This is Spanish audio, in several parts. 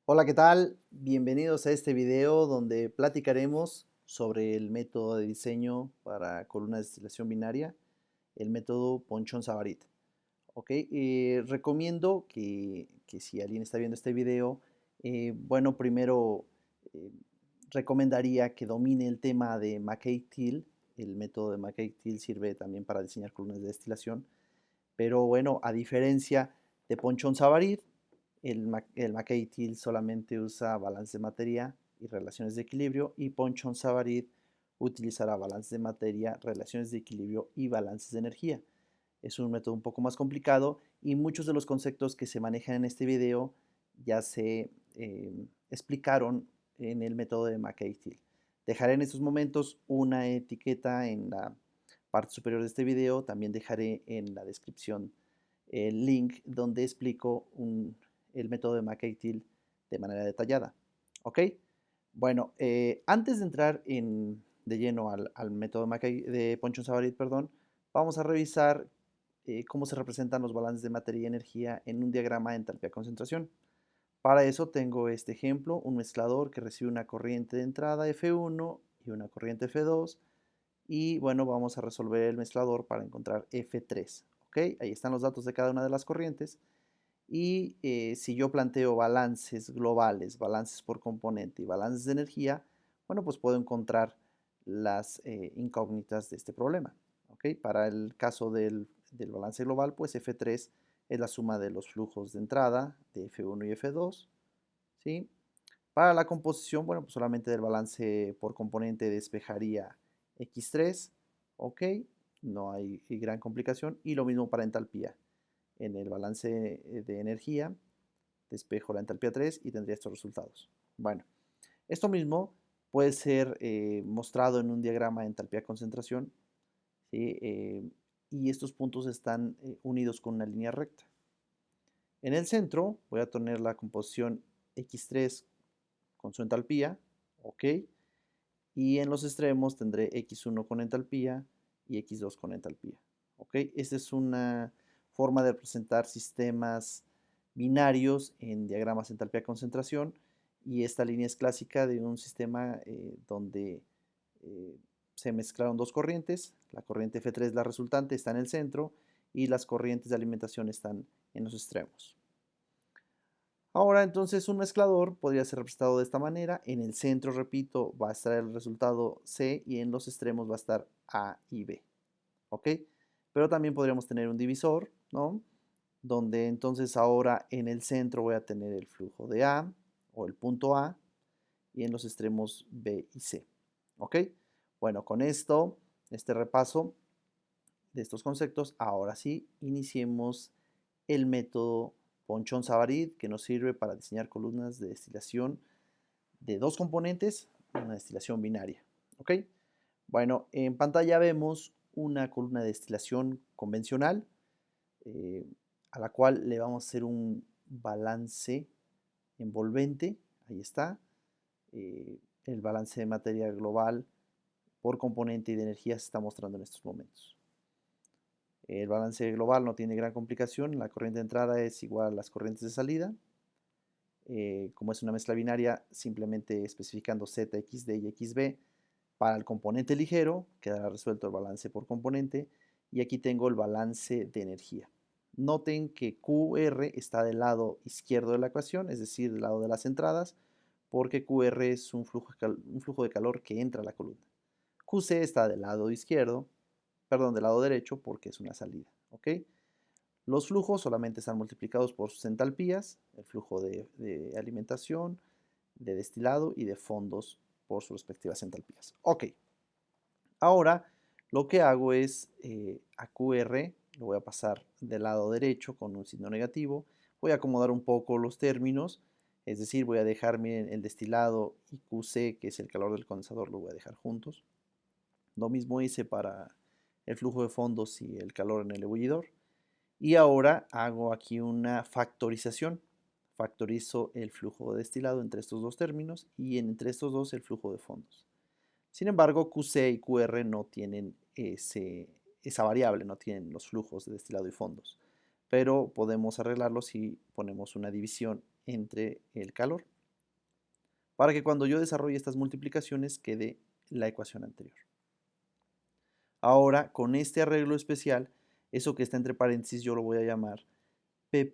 Hola, ¿qué tal? Bienvenidos a este video donde platicaremos sobre el método de diseño para columnas de destilación binaria, el método Ponchon-Savarit. ¿Ok? Recomiendo que si alguien está viendo este video, bueno, primero eh, recomendaría que domine el tema de McKay-Thiele. El método de McKay-Thiele sirve también para diseñar columnas de destilación, pero bueno, a diferencia de Ponchon-Savarit, el McKay-Thiele solamente usa balance de materia y relaciones de equilibrio, y Ponchon-Savarit utilizará balance de materia, relaciones de equilibrio y balances de energía. Es un método un poco más complicado y muchos de los conceptos que se manejan en este video ya se explicaron en el método de McKay-Thiele. Dejaré en estos momentos una etiqueta en la parte superior de este video. También dejaré en la descripción el link donde explico el método de McKay-Thiele de manera detallada. ¿Ok? Bueno, antes de entrar de lleno al método de Ponchon-Savarit, perdón, vamos a revisar cómo se representan los balances de materia y energía en un diagrama de entalpía-concentración. Para eso tengo este ejemplo, un mezclador que recibe una corriente de entrada F1 y una corriente F2, y bueno, vamos a resolver el mezclador para encontrar F3. ¿Ok? Ahí están los datos de cada una de las corrientes. Y si yo planteo balances globales, balances por componente y balances de energía, bueno, pues puedo encontrar las incógnitas de este problema. ¿Ok? Para el caso del balance global, pues F3 es la suma de los flujos de entrada de F1 y F2. ¿Sí? Para la composición, bueno, pues solamente del balance por componente despejaría X3. ¿Ok? No hay gran complicación. Y lo mismo para entalpía. En el balance de energía, despejo la entalpía 3 y tendría estos resultados. Bueno, esto mismo puede ser mostrado en un diagrama de entalpía-concentración, ¿sí? Y estos puntos están unidos con una línea recta. En el centro voy a tener la composición X3 con su entalpía, ¿ok? Y en los extremos tendré X1 con entalpía y X2 con entalpía, ¿ok? Esta es una forma de representar sistemas binarios en diagramas de entalpía-concentración, y esta línea es clásica de un sistema donde eh, se mezclaron dos corrientes. La corriente F3, la resultante, está en el centro, y las corrientes de alimentación están en los extremos. Ahora, entonces, un mezclador podría ser representado de esta manera. En el centro, repito, va a estar el resultado C, y en los extremos va a estar A y B. ¿Ok? Pero también podríamos tener un divisor, ¿no? Donde entonces ahora en el centro voy a tener el flujo de A o el punto A, y en los extremos B y C. ¿Ok? Bueno, con esto, este repaso de estos conceptos, ahora sí, iniciemos el método Ponchon-Savarit, que nos sirve para diseñar columnas de destilación de dos componentes, una destilación binaria. ¿Ok? Bueno, en pantalla vemos una columna de destilación convencional, eh, a la cual le vamos a hacer un balance envolvente. Ahí está. El balance de materia global por componente y de energía se está mostrando en estos momentos. El balance global no tiene gran complicación. La corriente de entrada es igual a las corrientes de salida. Como es una mezcla binaria, simplemente especificando Z, XD y XB para el componente ligero, quedará resuelto el balance por componente. Y aquí tengo el balance de energía. Noten que QR está del lado izquierdo de la ecuación, es decir, del lado de las entradas, porque QR es un flujo de calor que entra a la columna. QC está del lado izquierdo, perdón, del lado derecho, porque es una salida. ¿Ok? Los flujos solamente están multiplicados por sus entalpías, el flujo de alimentación, de destilado y de fondos por sus respectivas entalpías. Ok, ahora lo que hago es a QR lo voy a pasar del lado derecho con un signo negativo. Voy a acomodar un poco los términos, es decir, voy a dejar, miren, el destilado y QC, que es el calor del condensador, lo voy a dejar juntos. Lo mismo hice para el flujo de fondos y el calor en el ebullidor. Y ahora hago aquí una factorización. Factorizo el flujo de destilado entre estos dos términos y entre estos dos el flujo de fondos. Sin embargo, QC y QR no tienen esa variable, no tienen los flujos de destilado y fondos. Pero podemos arreglarlo si ponemos una división entre el calor. para que cuando yo desarrolle estas multiplicaciones quede la ecuación anterior. Ahora, con este arreglo especial, eso que está entre paréntesis yo lo voy a llamar P'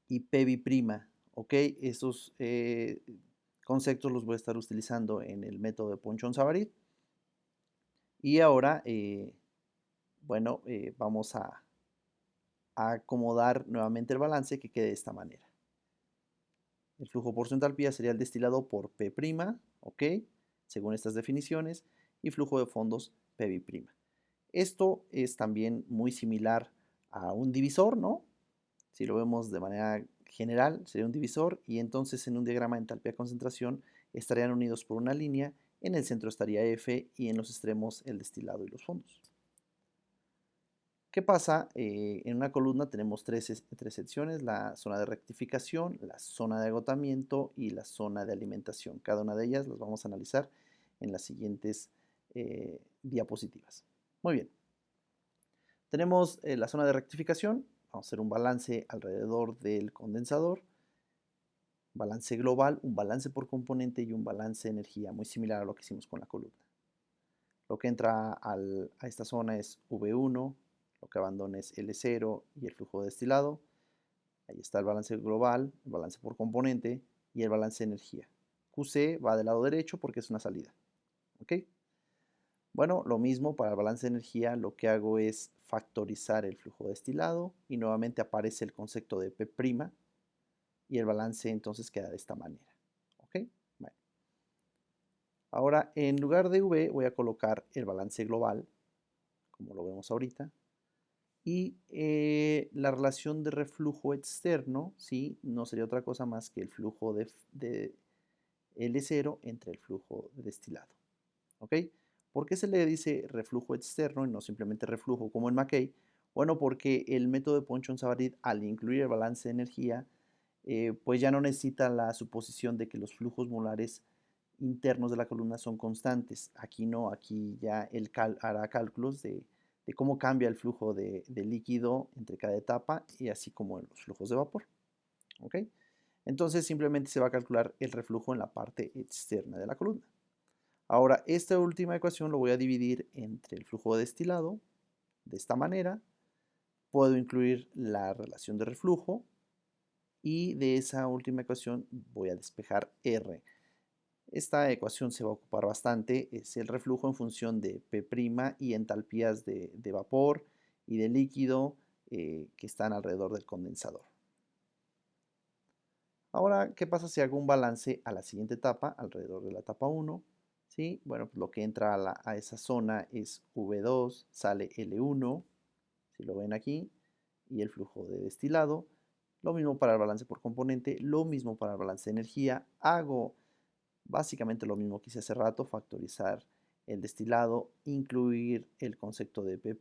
y P', ¿ok? Estos conceptos los voy a estar utilizando en el método de Ponchon-Savarit. Y ahora, bueno, vamos a acomodar nuevamente el balance que quede de esta manera. El flujo por su entalpía sería el destilado por P', ¿ok? Según estas definiciones, y flujo de fondos P'. Esto es también muy similar a un divisor, ¿no? Si lo vemos de manera general, sería un divisor, y entonces en un diagrama de entalpía-concentración estarían unidos por una línea, en el centro estaría F y en los extremos el destilado y los fondos. ¿Qué pasa? En una columna tenemos tres secciones: la zona de rectificación, la zona de agotamiento y la zona de alimentación. Cada una de ellas las vamos a analizar en las siguientes diapositivas. Muy bien. Tenemos la zona de rectificación. Vamos a hacer un balance alrededor del condensador. Balance global, un balance por componente y un balance de energía, muy similar a lo que hicimos con la columna. Lo que entra a esta zona es V1, lo que abandona es L0 y el flujo de destilado. Ahí está el balance global, el balance por componente y el balance de energía. QC va del lado derecho porque es una salida. ¿Ok? Bueno, lo mismo para el balance de energía, lo que hago es factorizar el flujo de destilado y nuevamente aparece el concepto de P' y el balance entonces queda de esta manera. ¿Ok? Bueno. Ahora, en lugar de V voy a colocar el balance global, como lo vemos ahorita, y la relación de reflujo externo, ¿sí? No sería otra cosa más que el flujo de L0 entre el flujo de destilado. ¿Ok? ¿Por qué se le dice reflujo externo y no simplemente reflujo como en Mackay? Bueno, porque el método de Ponchon-Savarit, al incluir el balance de energía, pues ya no necesita la suposición de que los flujos molares internos de la columna son constantes. Aquí no, aquí ya él hará cálculos de cómo cambia el flujo de líquido entre cada etapa y así como los flujos de vapor. ¿Ok? Entonces simplemente se va a calcular el reflujo en la parte externa de la columna. Ahora, esta última ecuación lo voy a dividir entre el flujo de destilado, de esta manera. Puedo incluir la relación de reflujo y de esa última ecuación voy a despejar R. Esta ecuación se va a ocupar bastante, es el reflujo en función de P' y entalpías de vapor y de líquido que están alrededor del condensador. Ahora, ¿qué pasa si hago un balance a la siguiente etapa, alrededor de la etapa 1? ¿Sí? Bueno, pues lo que entra a esa zona es V2, sale L1, si lo ven aquí, y el flujo de destilado. Lo mismo para el balance por componente, lo mismo para el balance de energía. Hago básicamente lo mismo que hice hace rato: factorizar el destilado, incluir el concepto de P',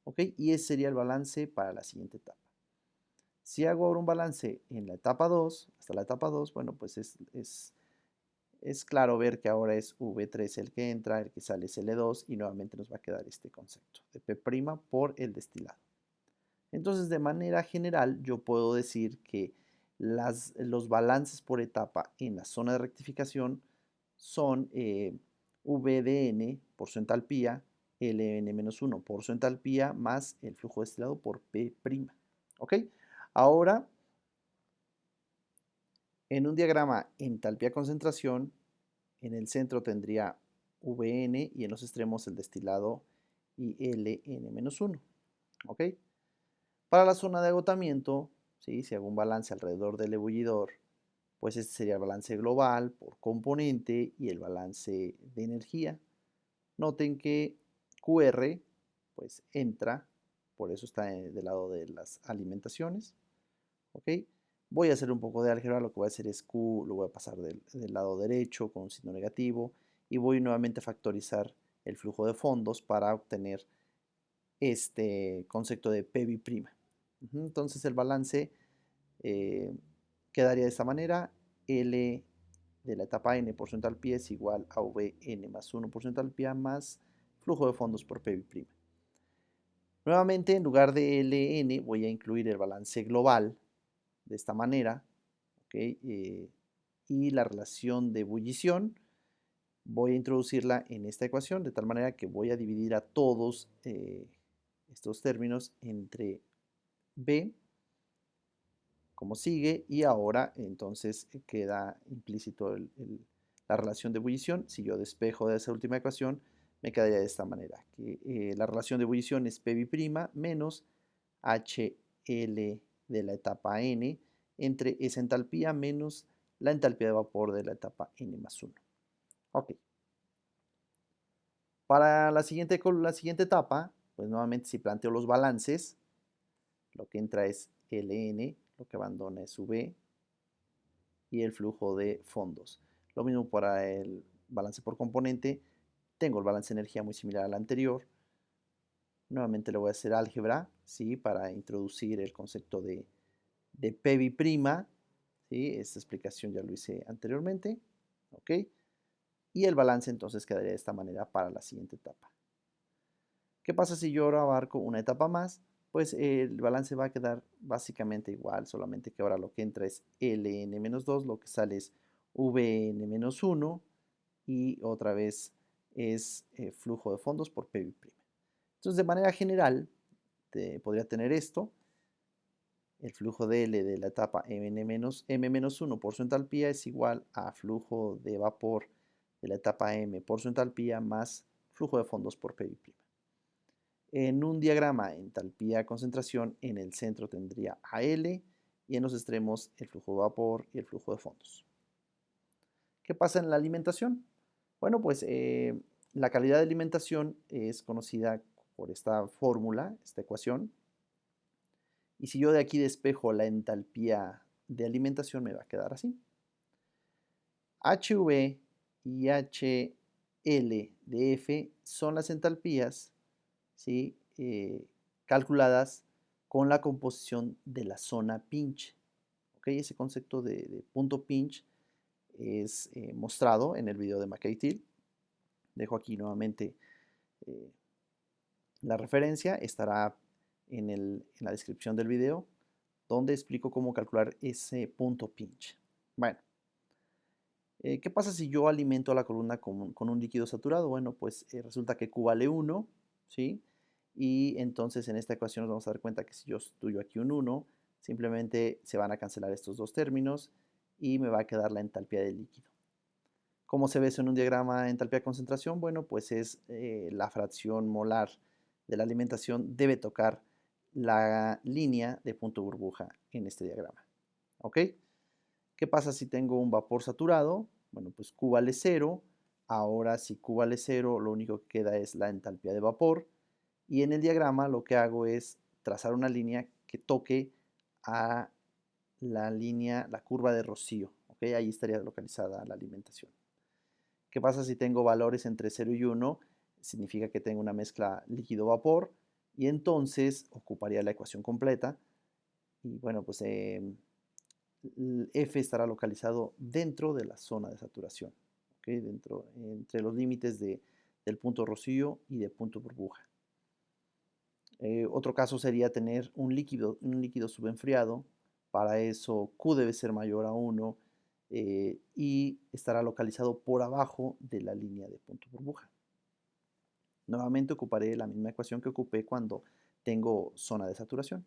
¿ok? Y ese sería el balance para la siguiente etapa. Si hago ahora un balance en la etapa 2, hasta la etapa 2, bueno, pues es claro ver que ahora es V3 el que entra, el que sale es L2 y nuevamente nos va a quedar este concepto de P' por el destilado. Entonces, de manera general, yo puedo decir que los balances por etapa en la zona de rectificación son V de n por su entalpía, Ln-1 por su entalpía, más el flujo destilado por P'. ¿Ok? Ahora, en un diagrama entalpía-concentración, en el centro tendría Vn y en los extremos el destilado y Ln-1. ¿Ok? Para la zona de agotamiento, ¿sí? Si hago un balance alrededor del ebullidor, pues este sería el balance global por componente y el balance de energía. Noten que QR pues entra, por eso está del lado de las alimentaciones. ¿Ok? Voy a hacer un poco de álgebra, lo que voy a hacer es Q, lo voy a pasar del lado derecho con un signo negativo y voy nuevamente a factorizar el flujo de fondos para obtener este concepto de P'. Entonces el balance quedaría de esta manera: L de la etapa n por su entalpía es igual a Vn más 1 por su entalpía más flujo de fondos por P'. Nuevamente, en lugar de Ln voy a incluir el balance global de esta manera, ¿okay? y la relación de ebullición voy a introducirla en esta ecuación de tal manera que voy a dividir a todos estos términos entre B como sigue y ahora entonces queda implícito la relación de ebullición. Si yo despejo de esa última ecuación me quedaría de esta manera, que la relación de ebullición es Pb' menos HL de la etapa N entre esa entalpía menos la entalpía de vapor de la etapa N más 1. Ok. Para la siguiente etapa, pues nuevamente si planteo los balances, lo que entra es Ln, lo que abandona es V y el flujo de fondos. Lo mismo para el balance por componente. Tengo el balance de energía muy similar al anterior. Nuevamente le voy a hacer álgebra, ¿sí? Para introducir el concepto de Pb', ¿sí? Esta explicación ya lo hice anteriormente, ¿ok? Y el balance entonces quedaría de esta manera para la siguiente etapa. ¿Qué pasa si yo ahora abarco una etapa más? Pues el balance va a quedar básicamente igual, solamente que ahora lo que entra es Ln-2, lo que sale es Vn-1 y otra vez es flujo de fondos por Pb'. Entonces, de manera general, podría tener esto, el flujo de L de la etapa M-1 por su entalpía es igual a flujo de vapor de la etapa M por su entalpía más flujo de fondos por Pb'. En un diagrama entalpía-concentración, en el centro tendría AL y en los extremos el flujo de vapor y el flujo de fondos. ¿Qué pasa en la alimentación? Bueno, pues la calidad de alimentación es conocida por esta fórmula, esta ecuación. Y si yo de aquí despejo la entalpía de alimentación, me va a quedar así. HV y HL de F son las entalpías, ¿sí? Calculadas con la composición de la zona pinch. ¿Okay? Ese concepto de punto pinch es mostrado en el video de McKay-Thiel. Dejo aquí nuevamente la referencia, estará en la descripción del video, donde explico cómo calcular ese punto pinch. Bueno, ¿qué pasa si yo alimento a la columna con un líquido saturado? Bueno, pues resulta que Q vale 1, ¿sí? Y entonces en esta ecuación nos vamos a dar cuenta que si yo sustituyo aquí un 1, simplemente se van a cancelar estos dos términos y me va a quedar la entalpía del líquido. ¿Cómo se ve eso en un diagrama entalpía-concentración? Bueno, pues es la fracción molar de la alimentación debe tocar la línea de punto burbuja en este diagrama. ¿Ok? ¿Qué pasa si tengo un vapor saturado? Bueno, pues Q vale 0. Ahora, si Q vale 0, lo único que queda es la entalpía de vapor. Y en el diagrama lo que hago es trazar una línea que toque a la línea, la curva de Rocío. ¿Ok? Ahí estaría localizada la alimentación. ¿Qué pasa si tengo valores entre 0 y 1? Significa que tengo una mezcla líquido-vapor y entonces ocuparía la ecuación completa. Y bueno, pues F estará localizado dentro de la zona de saturación, ¿okay? Entre los límites del punto Rocío y del punto burbuja. Otro caso sería tener un líquido subenfriado. Para eso Q debe ser mayor a 1 y estará localizado por abajo de la línea de punto burbuja. Nuevamente ocuparé la misma ecuación que ocupé cuando tengo zona de saturación.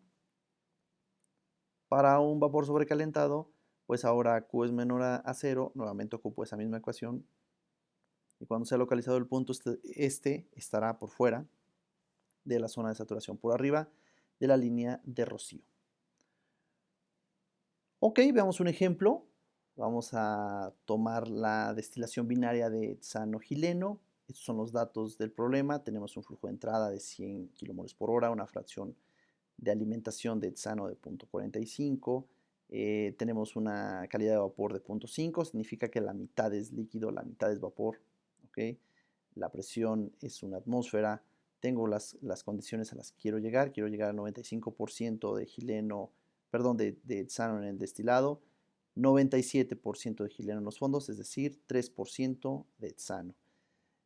Para un vapor sobrecalentado, pues ahora Q es menor a 0, nuevamente ocupo esa misma ecuación. Y cuando sea localizado el punto, este estará por fuera de la zona de saturación, por arriba de la línea de Rocío. Ok, veamos un ejemplo. Vamos a tomar la destilación binaria de hexano-gileno. Estos son los datos del problema. Tenemos un flujo de entrada de 100 kmol por hora, una fracción de alimentación de hexano de 0.45. Tenemos una calidad de vapor de 0.5, significa que la mitad es líquido, la mitad es vapor. ¿Okay? La presión es una atmósfera. Tengo las condiciones a las que quiero llegar al 95% de gileno, perdón, de hexano en el destilado, 97% de gileno en los fondos, es decir, 3% de hexano.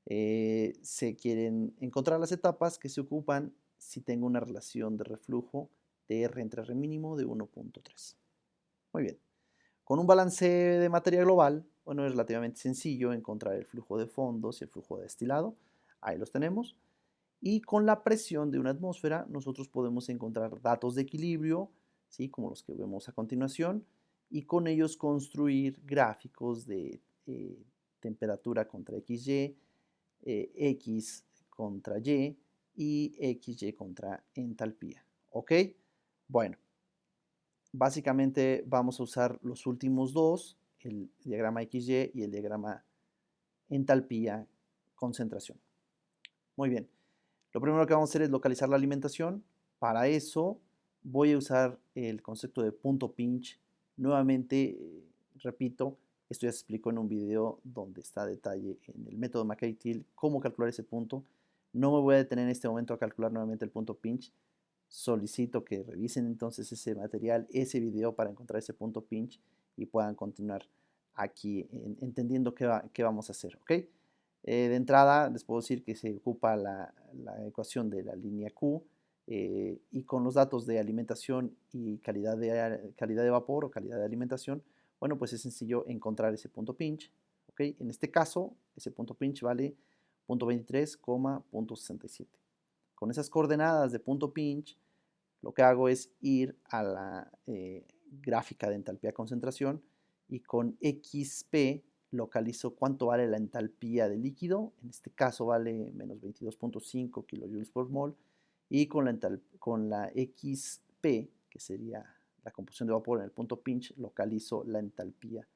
Se quieren encontrar las etapas que se ocupan si tengo una relación de reflujo de R entre R mínimo de 1.3. Muy bien. Con un balance de materia global, bueno, es relativamente sencillo encontrar el flujo de fondos y el flujo de destilado. Ahí los tenemos. Y con la presión de una atmósfera, nosotros podemos encontrar datos de equilibrio, ¿sí? Como los que vemos a continuación, y con ellos construir gráficos de temperatura contra XY, X contra y XY contra entalpía. ¿Ok? Bueno, básicamente vamos a usar los últimos dos, el diagrama XY y el diagrama entalpía concentración. Muy bien. Lo primero que vamos a hacer es localizar la alimentación. Para eso voy a usar el concepto de punto pinch. Nuevamente, repito, esto ya se explicó en un video donde está a detalle en el método McKay-Thiele cómo calcular ese punto. No me voy a detener en este momento a calcular nuevamente el punto pinch. Solicito que revisen entonces ese material, ese video para encontrar ese punto pinch y puedan continuar aquí entendiendo qué vamos a hacer, ¿ok? De entrada les puedo decir que se ocupa la ecuación de la línea Q y con los datos de alimentación y calidad de vapor o calidad de alimentación, bueno, pues es sencillo encontrar ese punto pinch, ¿ok? En este caso, ese punto pinch vale 0.23, 0.67. Con esas coordenadas de punto pinch, lo que hago es ir a la gráfica de entalpía concentración y con XP localizo cuánto vale la entalpía del líquido. En este caso vale menos 22.5 kilojoules por mol. Y con la XP, que sería la composición de vapor en el punto pinch, localizo la entalpía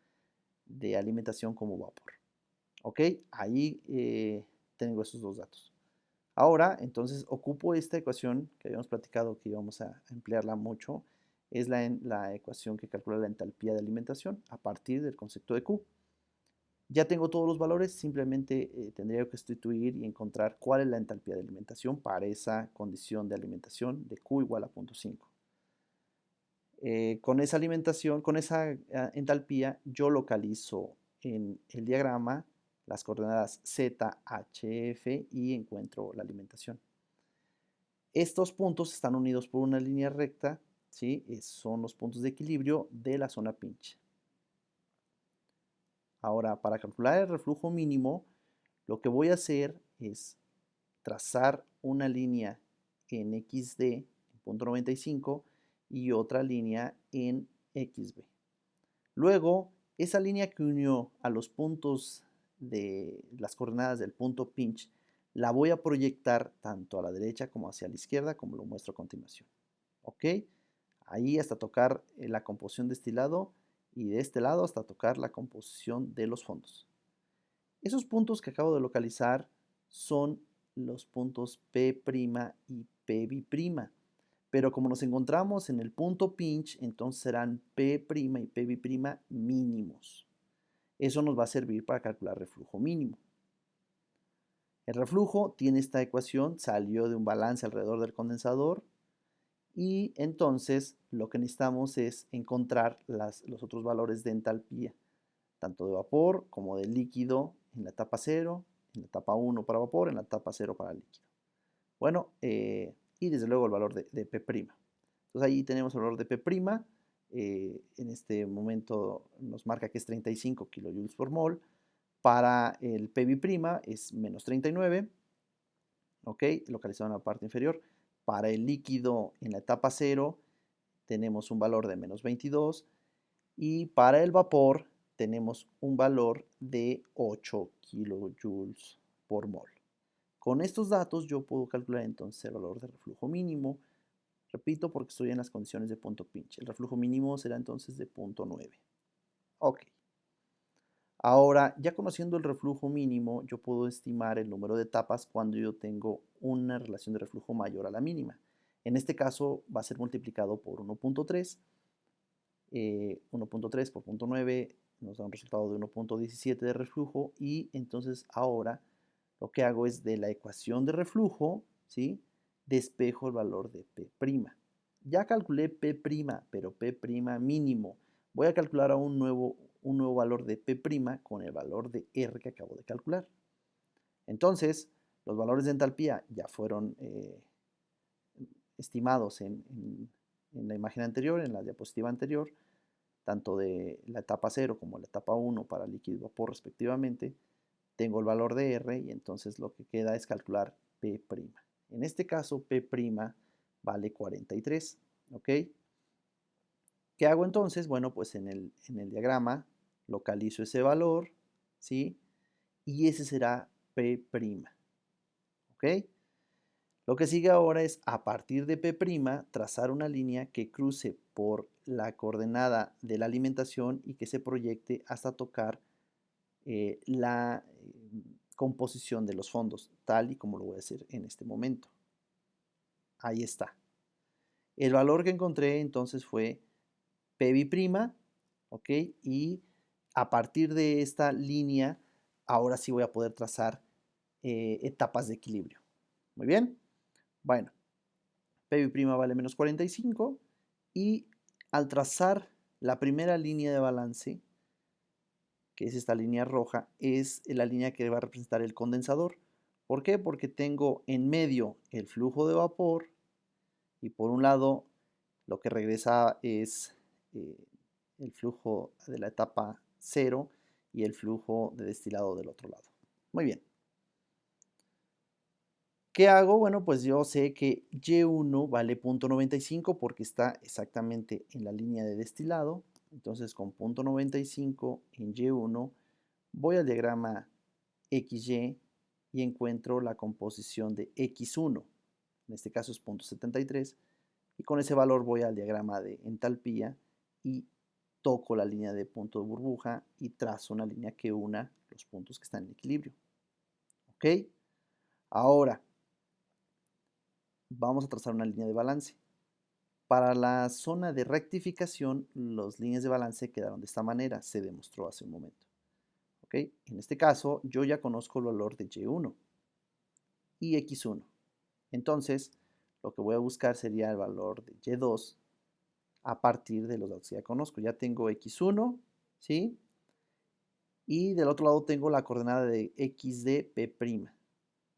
de alimentación como vapor. ¿Ok? Ahí tengo esos dos datos. Ahora, entonces, ocupo esta ecuación que habíamos platicado que íbamos a emplearla mucho. Es la ecuación que calcula la entalpía de alimentación a partir del concepto de Q. Ya tengo todos los valores, simplemente tendría que sustituir y encontrar cuál es la entalpía de alimentación para esa condición de alimentación de Q igual a 0.5. Con esa alimentación, con esa entalpía, yo localizo en el diagrama las coordenadas Z, H, F y encuentro la alimentación. Estos puntos están unidos por una línea recta, ¿sí? Son los puntos de equilibrio de la zona pinch. Ahora, para calcular el reflujo mínimo, lo que voy a hacer es trazar una línea en XD, en punto 95, y otra línea en XB. Luego, esa línea que unió a los puntos de las coordenadas del punto pinch, la voy a proyectar tanto a la derecha como hacia la izquierda, como lo muestro a continuación. ¿Ok? Ahí hasta tocar la composición de destilado y de este lado hasta tocar la composición de los fondos. Esos puntos que acabo de localizar son los puntos P' y P'B'. Pero como nos encontramos en el punto pinch, entonces serán P' y P'B' mínimos. Eso nos va a servir para calcular reflujo mínimo. El reflujo tiene esta ecuación, salió de un balance alrededor del condensador y entonces lo que necesitamos es encontrar los otros valores de entalpía, tanto de vapor como de líquido en la etapa 0, en la etapa 1 para vapor, en la etapa 0 para líquido. Bueno, y desde luego el valor de P'. Entonces ahí tenemos el valor de P', en este momento nos marca que es 35 kilojoules por mol. Para el P'B' es menos 39, ¿ok? Localizado en la parte inferior. Para el líquido en la etapa 0 tenemos un valor de menos 22 y para el vapor tenemos un valor de 8 kilojoules por mol. Con estos datos yo puedo calcular entonces el valor de reflujo mínimo. Repito porque estoy en las condiciones de punto pinch. El reflujo mínimo será entonces de 0.9. Ok. Ahora, ya conociendo el reflujo mínimo, yo puedo estimar el número de etapas cuando yo tengo una relación de reflujo mayor a la mínima. En este caso va a ser multiplicado por 1.3. 1.3 por 0.9 nos da un resultado de 1.17 de reflujo y entonces ahora lo que hago es de la ecuación de reflujo, ¿sí? Despejo el valor de P'. Ya calculé P', pero P' mínimo. Voy a calcular un nuevo valor de P' con el valor de R que acabo de calcular. Entonces, los valores de entalpía ya fueron estimados en la imagen anterior, en la diapositiva anterior. tanto de la etapa 0 como la etapa 1 para líquido y vapor respectivamente, tengo el valor de R y entonces lo que queda es calcular P'. En este caso, P' vale 43, ¿ok? ¿Qué hago entonces? Bueno, pues en el diagrama localizo ese valor, ¿sí? Y ese será P', ¿ok? Lo que sigue ahora es, a partir de P', trazar una línea que cruce por la coordenada de la alimentación y que se proyecte hasta tocar la composición de los fondos, tal y como lo voy a hacer en este momento. Ahí está. El valor que encontré entonces fue P', ¿ok? Y a partir de esta línea, ahora sí voy a poder trazar etapas de equilibrio. Muy bien. Bueno, P' vale menos 45 y al trazar la primera línea de balance, que es esta línea roja, es la línea que va a representar el condensador. ¿Por qué? Porque tengo en medio el flujo de vapor y por un lado lo que regresa es eh, el flujo de la etapa 0 y el flujo de destilado del otro lado. Muy bien. ¿Qué hago? Bueno, pues yo sé que Y1 vale 0.95 porque está exactamente en la línea de destilado. Entonces con 0.95 en Y1 voy al diagrama XY y encuentro la composición de X1. En este caso es 0.73. Y con ese valor voy al diagrama de entalpía y toco la línea de punto de burbuja y trazo una línea que una los puntos que están en equilibrio. ¿Ok? Ahora vamos a trazar una línea de balance. Para la zona de rectificación, las líneas de balance quedaron de esta manera, se demostró hace un momento. ¿Ok? En este caso, yo ya conozco el valor de Y1 y X1. Entonces, lo que voy a buscar sería el valor de Y2 a partir de los datos que ya conozco. Ya tengo X1, ¿sí? Y del otro lado tengo la coordenada de X de P'.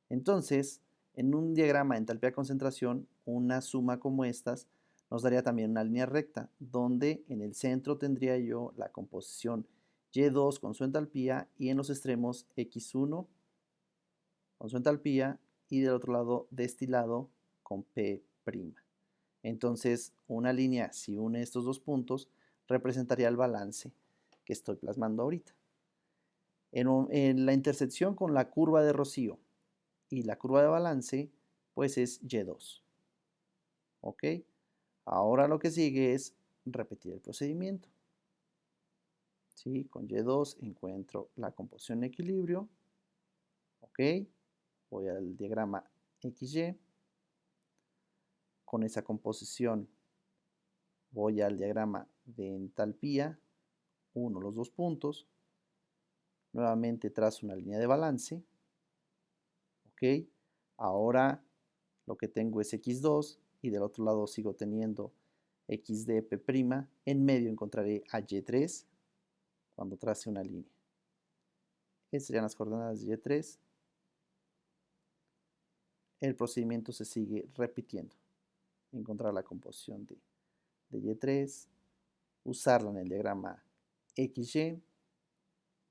Entonces, en un diagrama de entalpía-concentración, una suma como estas nos daría también una línea recta, donde en el centro tendría yo la composición Y2 con su entalpía y en los extremos X1 con su entalpía y del otro lado destilado con P'. Entonces, una línea, si une estos dos puntos, representaría el balance que estoy plasmando ahorita. En la intersección con la curva de Rocío y la curva de balance, pues es Y2. ¿Ok? Ahora lo que sigue es repetir el procedimiento. ¿Sí? Con Y2 encuentro la composición en equilibrio. ¿Ok? Voy al diagrama XY. Con esa composición voy al diagrama de entalpía. Uno los dos puntos. Nuevamente trazo una línea de balance. ¿Ok? Ahora lo que tengo es X2 y del otro lado sigo teniendo X de P'. En medio encontraré a Y3 cuando trace una línea. Estas serían las coordenadas de Y3. El procedimiento se sigue repitiendo. Encontrar la composición de Y3, usarla en el diagrama XY,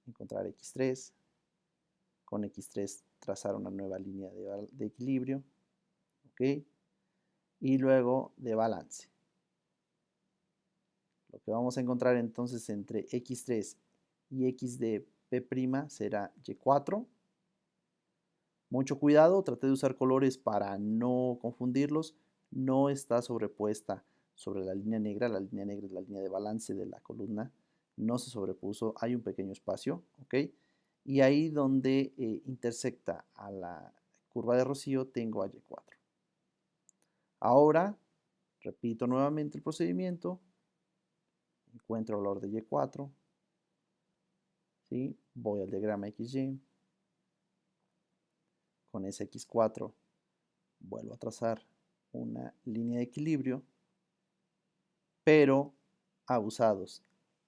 encontrar X3, con X3 trazar una nueva línea de equilibrio, ¿ok? Y luego de balance. Lo que vamos a encontrar entonces entre X3 y X de P' será Y4. Mucho cuidado, traté de usar colores para no confundirlos. No está sobrepuesta sobre la línea negra es la línea de balance de la columna. No se sobrepuso, hay un pequeño espacio, ¿ok? Y ahí donde intersecta a la curva de Rocío tengo a Y4. Ahora, repito nuevamente el procedimiento. Encuentro el valor de Y4. ¿Sí? Voy al diagrama XY. Con ese X4 vuelvo a trazar una línea de equilibrio, pero abusados.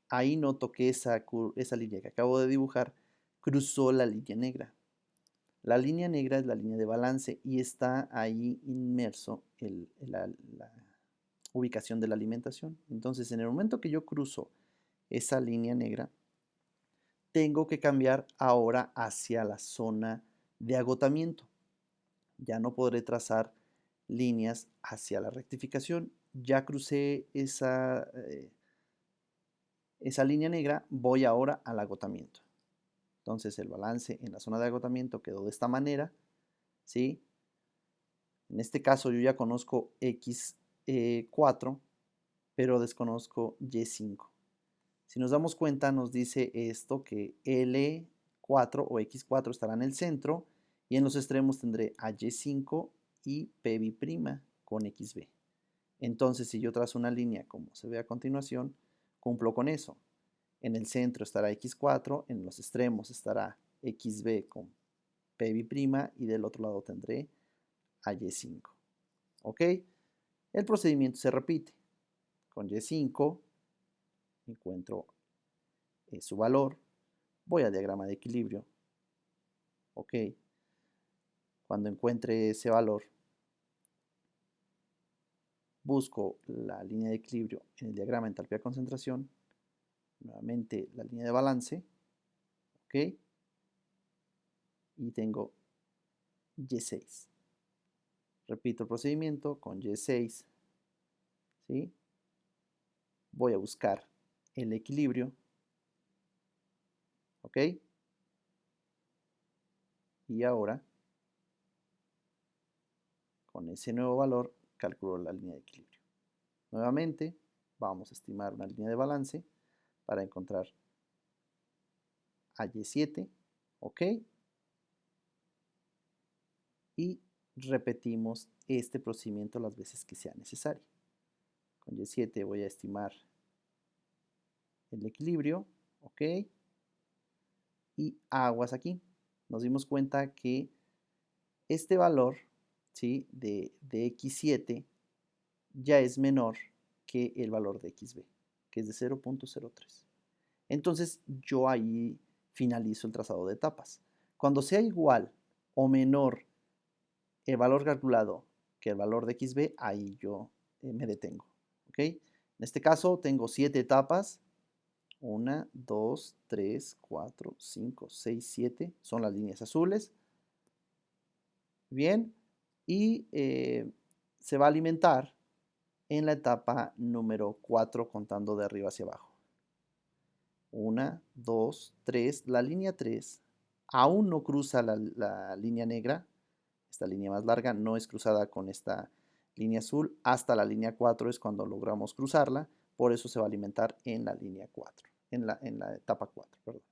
Ahí noto que esa línea que acabo de dibujar cruzó la línea negra. La línea negra es la línea de balance y está ahí inmerso la ubicación de la alimentación. Entonces, en el momento que yo cruzo esa línea negra, tengo que cambiar ahora hacia la zona de agotamiento. Ya no podré trazar líneas hacia la rectificación. Ya crucé esa línea negra, voy ahora al agotamiento. Entonces el balance en la zona de agotamiento quedó de esta manera, ¿sí? En este caso yo ya conozco X4, pero desconozco Y5. Si nos damos cuenta, nos dice esto que L4 o X4 estará en el centro y en los extremos tendré a Y5 y P' con XB. Entonces, si yo trazo una línea como se ve a continuación, cumplo con eso. En el centro estará X4, en los extremos estará XB con P' y del otro lado tendré a Y5. ¿Ok? El procedimiento se repite. Con Y5 encuentro su valor, voy al diagrama de equilibrio. ¿Ok? Cuando encuentre ese valor, busco la línea de equilibrio en el diagrama entalpía-concentración, nuevamente la línea de balance, ¿ok? Y tengo Y6. Repito el procedimiento con Y6, ¿sí? Voy a buscar el equilibrio, ¿ok? Y ahora, con ese nuevo valor, calculo la línea de equilibrio. Nuevamente, vamos a estimar una línea de balance para encontrar a Y7, ¿ok? Y repetimos este procedimiento las veces que sea necesario. Con Y7 voy a estimar el equilibrio, ¿ok? Y aguas aquí. Nos dimos cuenta que este valor, ¿sí? de X7 ya es menor que el valor de XB, que es de 0.03. Entonces yo ahí finalizo el trazado de etapas. Cuando sea igual o menor el valor calculado que el valor de XB, ahí yo me detengo. ¿Ok? En este caso tengo 7 etapas. 1, 2, 3, 4, 5, 6, 7. Son las líneas azules. Bien. Y se va a alimentar en la etapa número 4 contando de arriba hacia abajo. 1, 2, 3. La línea 3 aún no cruza la línea negra. Esta línea más larga no es cruzada con esta línea azul. Hasta la línea 4 es cuando logramos cruzarla. Por eso se va a alimentar en la línea 4. En la etapa 4, perdón.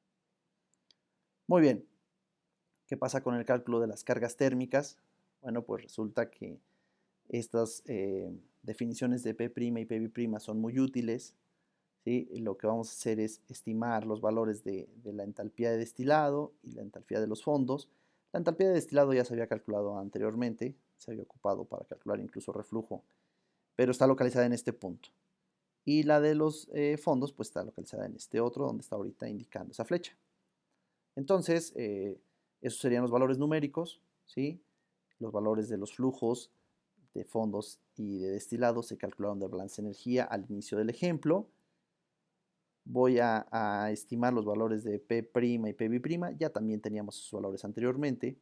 Muy bien. ¿Qué pasa con el cálculo de las cargas térmicas? Bueno, pues resulta que estas definiciones de P' y P' son muy útiles. ¿Sí? Lo que vamos a hacer es estimar los valores de la entalpía de destilado y la entalpía de los fondos. La entalpía de destilado ya se había calculado anteriormente, se había ocupado para calcular incluso reflujo, pero está localizada en este punto. Y la de los fondos pues está localizada en este otro, donde está ahorita indicando esa flecha. Entonces, esos serían los valores numéricos, ¿sí? Los valores de los flujos de fondos y de destilados se calcularon del balance de energía al inicio del ejemplo. Voy a estimar los valores de P' y P', ya también teníamos esos valores anteriormente,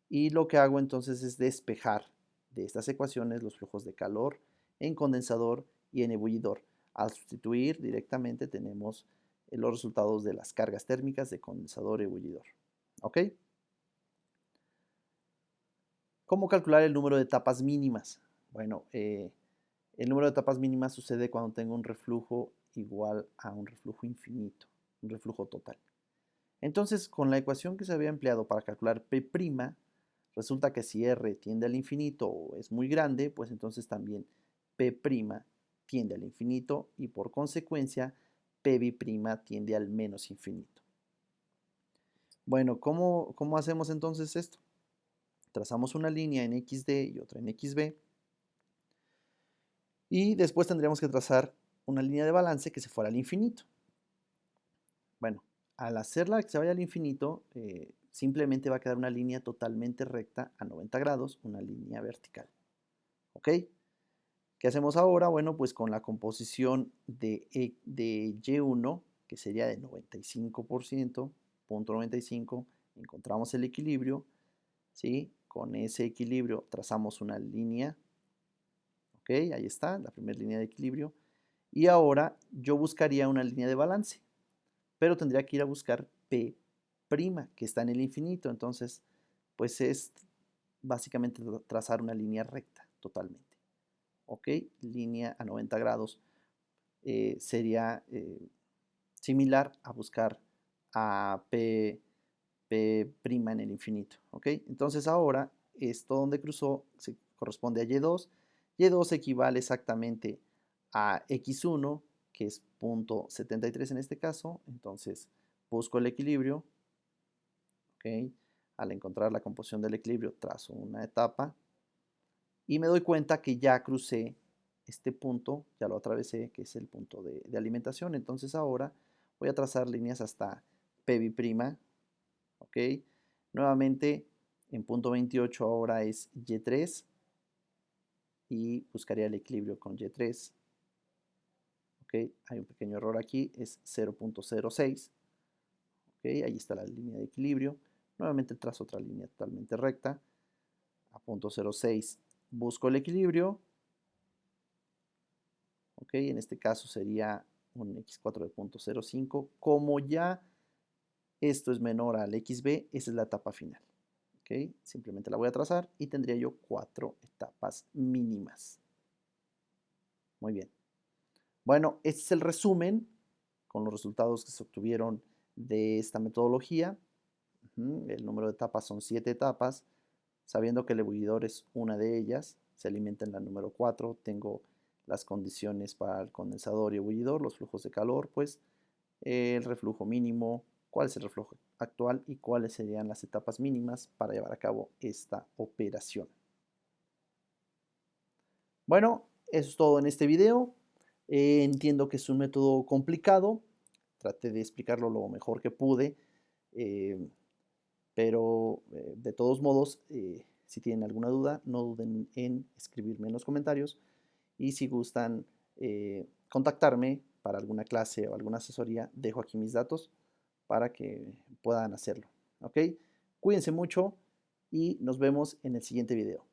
y lo que hago entonces es despejar de estas ecuaciones los flujos de calor en condensador y en ebullidor. Al sustituir directamente tenemos los resultados de las cargas térmicas de condensador y ebullidor. ¿Ok? ¿Cómo calcular el número de etapas mínimas? Bueno, el número de etapas mínimas sucede cuando tengo un reflujo igual a un reflujo infinito, un reflujo total. Entonces, con la ecuación que se había empleado para calcular P', resulta que si R tiende al infinito o es muy grande, pues entonces también P' tiende al infinito y por consecuencia P' tiende al menos infinito. Bueno, ¿cómo hacemos entonces esto? Trazamos una línea en XD y otra en XB. Y después tendríamos que trazar una línea de balance que se fuera al infinito. Bueno, al hacerla que se vaya al infinito, simplemente va a quedar una línea totalmente recta a 90 grados, una línea vertical. ¿Ok? ¿Qué hacemos ahora? Bueno, pues con la composición de Y1 que sería de 95%, punto 95, encontramos el equilibrio, ¿sí? Con ese equilibrio trazamos una línea, ¿ok? Ahí está, la primera línea de equilibrio. Y ahora yo buscaría una línea de balance, pero tendría que ir a buscar P', que está en el infinito, entonces, pues es básicamente trazar una línea recta totalmente, ¿ok? Línea a 90 grados sería similar a buscar a P' en el infinito, ¿ok? Entonces ahora esto donde cruzó se corresponde a Y2. Y2 equivale exactamente a X1, que es punto 73 en este caso. Entonces busco el equilibrio, ¿ok? Al encontrar la composición del equilibrio trazo una etapa y me doy cuenta que ya crucé este punto, ya lo atravesé, que es el punto de alimentación. Entonces ahora voy a trazar líneas hasta P', ¿ok? Nuevamente, en punto 28 ahora es Y3 y buscaría el equilibrio con Y3, ¿ok? Hay un pequeño error aquí, es 0.06, ¿ok? Ahí está la línea de equilibrio. Nuevamente trazo otra línea totalmente recta. A punto 06 busco el equilibrio, ¿ok? En este caso sería un X4 de punto 05. Como ya esto es menor al XB, esa es la etapa final. ¿Ok? Simplemente la voy a trazar y tendría yo 4 etapas mínimas. Muy bien. Bueno, este es el resumen con los resultados que se obtuvieron de esta metodología. El número de etapas son 7 etapas. Sabiendo que el ebullidor es una de ellas, se alimenta en la número 4. Tengo las condiciones para el condensador y ebullidor, los flujos de calor, pues el reflujo mínimo, cuál es el reflujo actual y cuáles serían las etapas mínimas para llevar a cabo esta operación. Bueno, eso es todo en este video. Entiendo que es un método complicado, traté de explicarlo lo mejor que pude, eh, pero de todos modos, si tienen alguna duda, no duden en escribirme en los comentarios y si gustan contactarme para alguna clase o alguna asesoría, dejo aquí mis datos para que puedan hacerlo. ¿Ok? Cuídense mucho y nos vemos en el siguiente video.